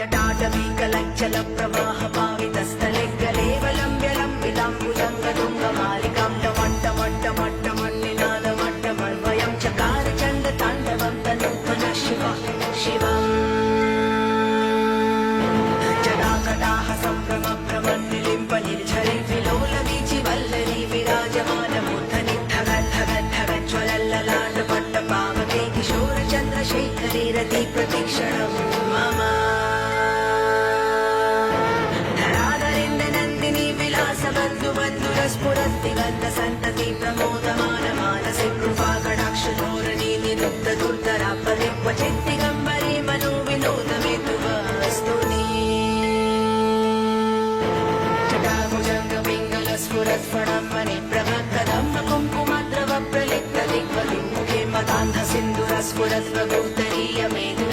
जटाटवीकलज्जलप्रवाहपावितस्थले गलेवलम्ब्यलम्बिताम्बुजङ्गतुङ्गमालिकां टमट्टमट्टमट्टमट्टनिनादमट्टमर्वयं चकार चण्डताण्डवं तनूत्तन शिवम् जटाकटाः सम्भ्रमभ्रमन्निलिम्प निर्झरि विलोलवीचिवल्लरी विराजमानमूर्धनि धगज्ज्वलल्ललाटपट्टपावके किशोरचन्द्रशेखरे रति प्रतीक्षणं मम धराधरेन्द्रनन्दिनी विलासबन्धुबन्धुरस्फुरद्दिगन्तसन्तति प्रमोदमानमानसे कृपाकटाक्षधोरणी निरुद्धदुर्धरापदे क्वचिद्दिगम्बरे मनोविनोदमेतु वस्तुनि जटाभुजङ्गपिङ्गलस्फुरत्फणं प्रभक्कदं कुङ्कुमद्रव प्रलिप्तदिग्वलिमुखे मदान्धसिन्धुरस्फुरद्वगोत्तरीयमेधु